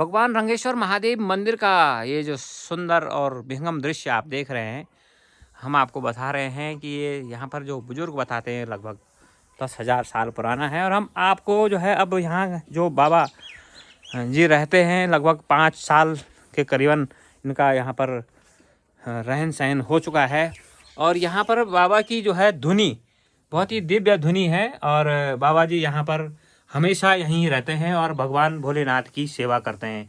भगवान रंगेश्वर महादेव मंदिर का ये जो सुंदर और विहंगम दृश्य आप देख रहे हैं, हम आपको बता रहे हैं कि ये यहाँ पर जो बुजुर्ग बताते हैं लगभग 10,000 साल पुराना है। और हम आपको जो है अब यहाँ जो बाबा जी रहते हैं लगभग 5 साल के करीबन इनका यहाँ पर रहन सहन हो चुका है। और यहाँ पर बाबा की जो है धुनी बहुत ही दिव्य धुनी है। और बाबा जी यहाँ पर हमेशा यहीं रहते हैं और भगवान भोलेनाथ की सेवा करते हैं।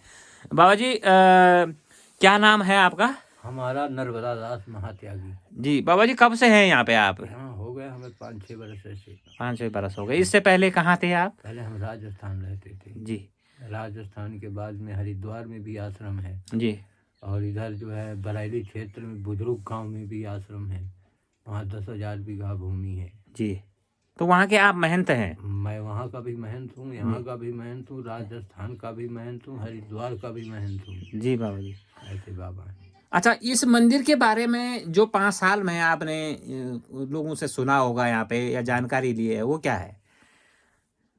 बाबा जी क्या नाम है आपका? हमारा नर्मदा दास महात्यागी। जी बाबा जी, कब से हैं यहाँ पे आप? यहाँ हो गए हमें 5-6 बरस ऐसे। 5-6 बरस हो गए। इससे पहले कहाँ थे आप? पहले हम राजस्थान रहते थे जी। राजस्थान के बाद में हरिद्वार में भी आश्रम है जी। और इधर जो है बरेली क्षेत्र में बुजुर्ग गांव में भी आश्रम है। वहाँ 10,000 बीघा भूमि है। जी, तो वहाँ के आप महंत हैं? मैं वहाँ का भी महंत हूँ, यहाँ का भी महंत हूँ, राजस्थान का भी महंत हूँ, हरिद्वार का भी महंत हूँ। जी बाबा जी, ऐसे बाबा हैं। अच्छा, इस मंदिर के बारे में जो 5 साल में आपने लोगों से सुना होगा यहाँ पे या जानकारी ली है, वो क्या है?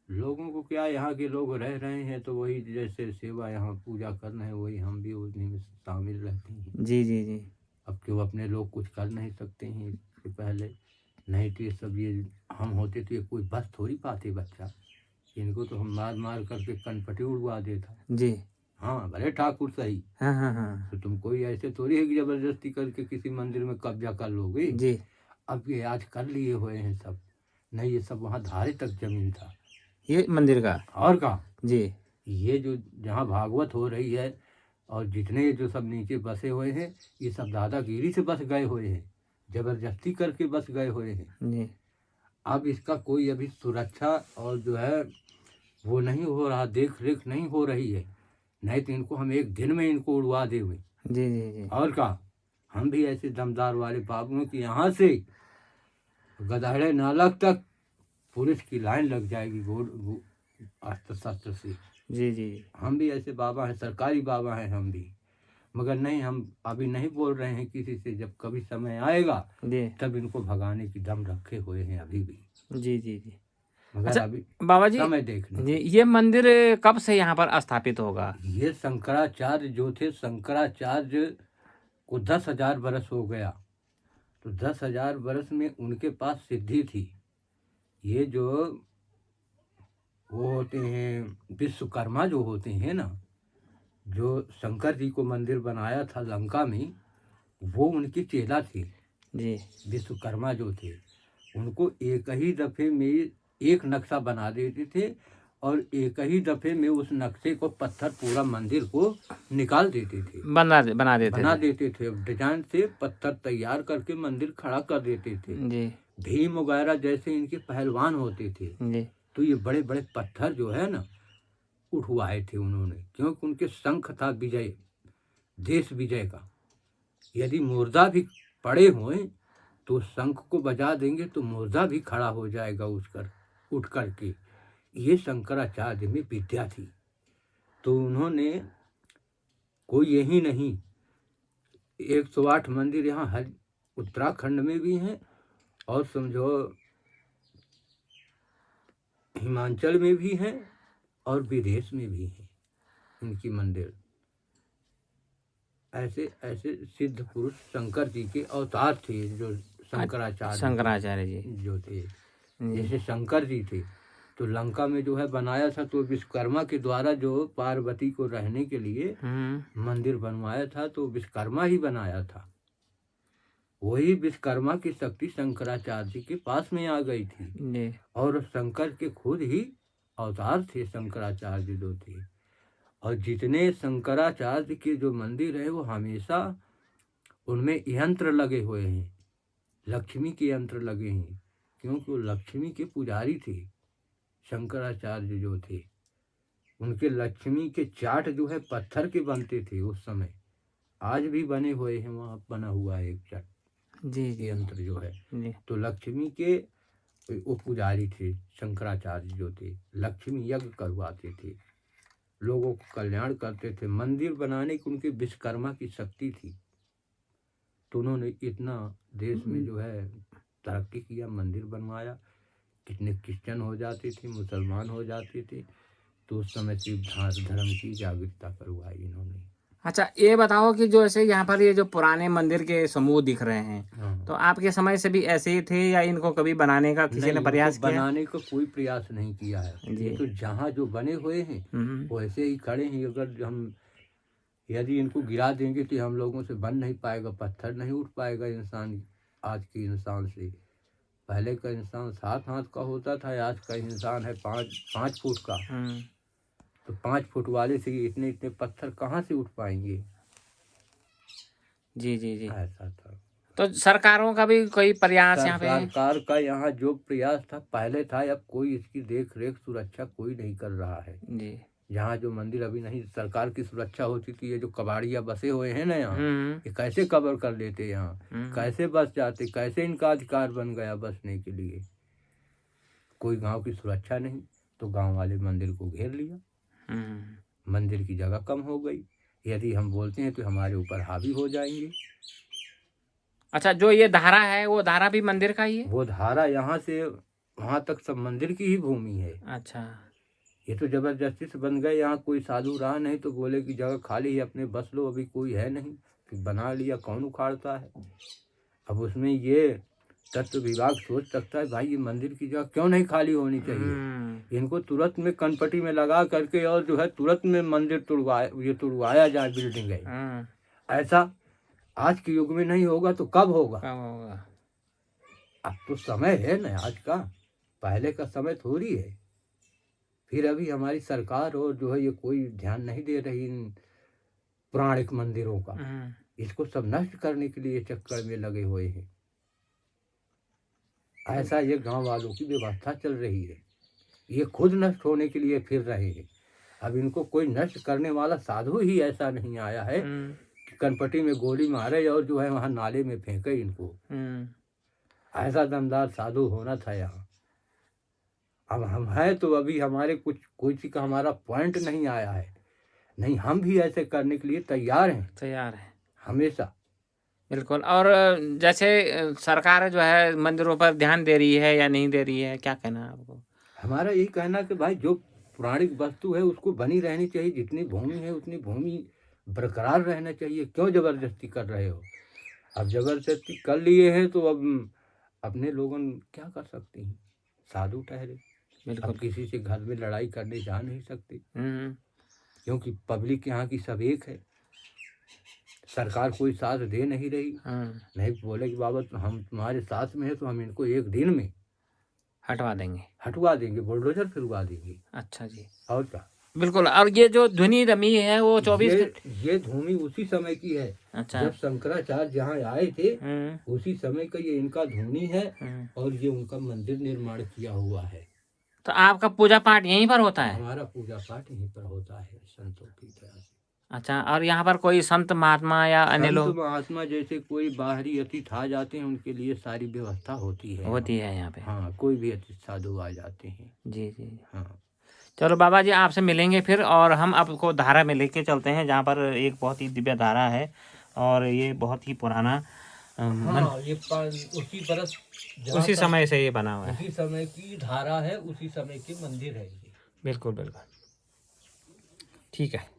लोगों को क्या, यहाँ के लोग रह रहे हैं तो वही जैसे सेवा यहाँ पूजा कर रहे हैं वही हम भी उन्हीं में शामिल रहते हैं। जी जी जी। अब क्यों अपने लोग कुछ कर नहीं सकते हैं इससे पहले, नहीं तो ये सब ये हम होते तो ये कोई बस थोड़ी पाते बच्चा, इनको तो हम मार मार करके कनपटी उड़वा देता। जी। हाँ भले ठाकुर सही, हाँ हाँ हाँ। तो तुम कोई ऐसे थोड़ी है कि जबरदस्ती करके किसी मंदिर में कब्जा कर लोगे। जी। अब ये आज कर लिए हुए हैं सब, नहीं ये सब वहाँ धारे तक जमीन था ये मंदिर का? और का जी। ये जो जहाँ भागवत हो रही है और जितने जो सब नीचे बसे हुए हैं ये सब दादागिरी से बस गए हुए हैं, जबरदस्ती करके बस गए हुए हैं। जी। अब इसका कोई अभी सुरक्षा और जो है वो नहीं हो रहा, देख रेख नहीं हो रही है, नहीं तो इनको हम एक दिन में इनको उड़वा देंगे। जी जी जी। और का हम भी ऐसे दमदार वाले बाबू हैं कि यहाँ से गदाड़े नालक तक पुलिस की लाइन लग जाएगी अस्त्र शस्त्र से। जी जी। हम भी ऐसे बाबा हैं, सरकारी बाबा हैं हम भी, मगर नहीं, हम अभी नहीं बोल रहे हैं किसी से, जब कभी समय आएगा जी। तब इनको भगाने की दम रखे हुए हैं अभी भी। जी जी जी। मगर अच्छा अभी बाबा जी, समय देखने जी की। ये मंदिर कब से यहाँ पर स्थापित होगा? ये शंकराचार्य जो थे, शंकराचार्य को 10,000 बरस हो गया, तो 10,000 बरस में उनके पास सिद्धि थी। ये जो वो होते हैं विश्वकर्मा जो होते हैं ना, जो शंकर जी को मंदिर बनाया था लंका में, वो उनकी चेला थी। जी। विश्वकर्मा जो थे उनको एक ही दफे में एक नक्शा बना देते थे और एक ही दफे में उस नक्शे को पत्थर पूरा मंदिर को निकाल देते थे, बना देते थे। डिजाइन से पत्थर तैयार करके मंदिर खड़ा कर देते थे। जी। भीम वगैरह जैसे इनके पहलवान होते थे, जी। तो ये बड़े बड़े पत्थर जो है ना उठवाए थे उन्होंने, क्योंकि उनके शंख था विजय, देश विजय का। यदि मुर्दा भी पड़े हुए तो शंख को बजा देंगे तो मुर्दा भी खड़ा हो जाएगा उठ कर के। ये शंकराचार्य में विद्या थी। तो उन्होंने कोई यही नहीं, 108 मंदिर यहाँ हर उत्तराखंड में भी हैं और समझो हिमाचल में भी हैं और विदेश में भी हैं इनकी मंदिर। ऐसे ऐसे सिद्ध पुरुष शंकर जी के अवतार थे जो शंकराचार्य जी जो थे। जैसे शंकर जी थे तो लंका में जो है बनाया था, तो विश्वकर्मा के द्वारा जो पार्वती को रहने के लिए मंदिर बनवाया था, तो विश्वकर्मा ही बनाया था। वही विश्वकर्मा की शक्ति शंकराचार्य जी के पास में आ गई थी और शंकर के खुद ही अवतार थे शंकराचार्य जो थे। और जितने शंकराचार्य के जो मंदिर है वो हमेशा उनमें यंत्र लगे हुए हैं, लक्ष्मी के यंत्र लगे हैं, क्योंकि वो लक्ष्मी के पुजारी थे। शंकराचार्य जो थे उनके लक्ष्मी के चाट जो है पत्थर के बनते थे उस समय, आज भी बने हुए हैं, वहाँ बना हुआ है एक चाट जी यंत्र जो है जी। तो लक्ष्मी के वो पुजारी थे शंकराचार्य जो थे, लक्ष्मी यज्ञ करवाते थे, लोगों को कल्याण करते थे। मंदिर बनाने की उनके विश्वकर्मा की शक्ति थी, तो उन्होंने इतना देश में जो है तरक्की किया, मंदिर बनवाया। कितने क्रिश्चियन हो जाते थे, मुसलमान हो जाते थे, तो उस समय शिव धर्म की जागरूकता करवाई इन्होंने। अच्छा, ये बताओ कि जो ऐसे यहाँ पर ये जो पुराने मंदिर के समूह दिख रहे हैं, हाँ। तो आपके समय से भी ऐसे ही थे या इनको कभी बनाने का किसी ने नहीं, प्रयास इनको किया? बनाने का कोई प्रयास नहीं किया है। जी। ये तो जहाँ जो बने हुए हैं वैसे ही खड़े हैं। अगर हम यदि इनको गिरा देंगे तो हम लोगों से बन नहीं पाएगा, पत्थर नहीं उठ पाएगा इंसान। आज के इंसान से पहले का इंसान 7 हाथ का होता था, आज का इंसान है 5 फुट का। तो 5 फुट वाले से इतने इतने पत्थर कहाँ से उठ पाएंगे? जी जी जी। ऐसा था। तो सरकारों का भी कोई प्रयास यहाँ पे? सरकार का यहाँ जो प्रयास था पहले था, अब कोई इसकी देख रेख सुरक्षा कोई नहीं कर रहा है। जी। यहाँ जो मंदिर अभी नहीं, सरकार की सुरक्षा होती थी, ये जो कबाड़िया बसे हुए हैं ना यहाँ, ये कैसे कवर कर लेते यहाँ, कैसे बस जाते, कैसे इनका अधिकार बन गया बसने के लिए? कोई गांव की सुरक्षा नहीं, तो गांव वाले मंदिर को घेर लिया। मंदिर की जगह कम हो गई, यदि हम बोलते हैं तो हमारे ऊपर हावी हो जाएंगे। अच्छा, जो ये धारा है वो धारा भी मंदिर का ही है? वो धारा यहाँ से वहाँ तक सब मंदिर की ही भूमि है। अच्छा। ये तो जबरदस्ती से बन गए। यहाँ कोई साधु रहा नहीं तो बोले कि जगह खाली है, अपने बस लो, अभी कोई है नहीं, फिर बना लिया, कौन उखाड़ता है? अब उसमें ये तत्व विभाग सोच सकता है भाई ये मंदिर की जगह क्यों नहीं खाली होनी चाहिए, इनको तुरंत में कनपट्टी में लगा करके और जो है तुरंत में मंदिर तुड़वाया जाए, बिल्डिंग है। ऐसा आज के युग में नहीं होगा तो कब होगा? अब तो समय है ना आज का, पहले का समय थोड़ी है। फिर अभी हमारी सरकार और जो है ये कोई ध्यान नहीं दे रही इन पौराणिक मंदिरों का। इसको सब नष्ट करने के लिए चक्कर में लगे हुए हैं। ऐसा ये गांव वालों की व्यवस्था चल रही है, ये खुद नष्ट होने के लिए फिर रहे हैं। अब इनको कोई नष्ट करने वाला साधु ही ऐसा नहीं आया है कि कनपट्टी में गोली मारे और जो है वहां नाले में फेंके इनको। ऐसा दमदार साधु होना था यहाँ। अब हम हैं तो अभी हमारे कोई चीज का हमारा पॉइंट नहीं आया है, नहीं हम भी ऐसे करने के लिए तैयार हैं हमेशा। बिल्कुल। और जैसे सरकार जो है मंदिरों पर ध्यान दे रही है या नहीं दे रही है, क्या कहना है आपको? हमारा यही कहना कि भाई जो पौराणिक वस्तु है उसको बनी रहनी चाहिए, जितनी भूमि है उतनी भूमि बरकरार रहना चाहिए। क्यों जबरदस्ती कर रहे हो? अब जबरदस्ती कर लिए हैं तो अब अपने लोगों क्या कर सकते हैं, साधु ठहरे। अब किसी से घर में लड़ाई करने जा नहीं सकते, क्योंकि पब्लिक यहाँ की सब एक है। सरकार कोई साथ दे नहीं रही। नहीं बोले कि बाबा हम तुम्हारे साथ में है तो हम इनको एक दिन में हटवा देंगे, बुलडोजर फिरवा देंगे। अच्छा जी। और क्या? बिल्कुल। और ये जो ध्वनि रमी है वो 24 ये भूमि उसी समय की है। अच्छा। जब शंकराचार्य जहाँ आए थे उसी समय का ये इनका ध्वनि है और ये उनका मंदिर निर्माण किया हुआ है। तो आपका पूजा पाठ यहीं पर होता है? हमारा पूजा पाठ यहीं पर होता है संतों की दया से। अच्छा। और यहाँ पर कोई संत महात्मा या अन्य लोग? संत महात्मा जैसे कोई बाहरी अतिथि आ जाते हैं उनके लिए सारी व्यवस्था होती है यहाँ पे। हाँ, कोई भी अतिथि साधु आ जाते हैं। जी जी। हाँ। चलो बाबा जी, आपसे मिलेंगे फिर, और हम आपको धारा में लेके चलते हैं जहाँ पर एक बहुत ही दिव्य धारा है और ये बहुत ही पुराना ये उसी समय से ये बना हुआ है, उसी समय की धारा है, उसी समय के मंदिर है ये। बिल्कुल बिल्कुल। ठीक है।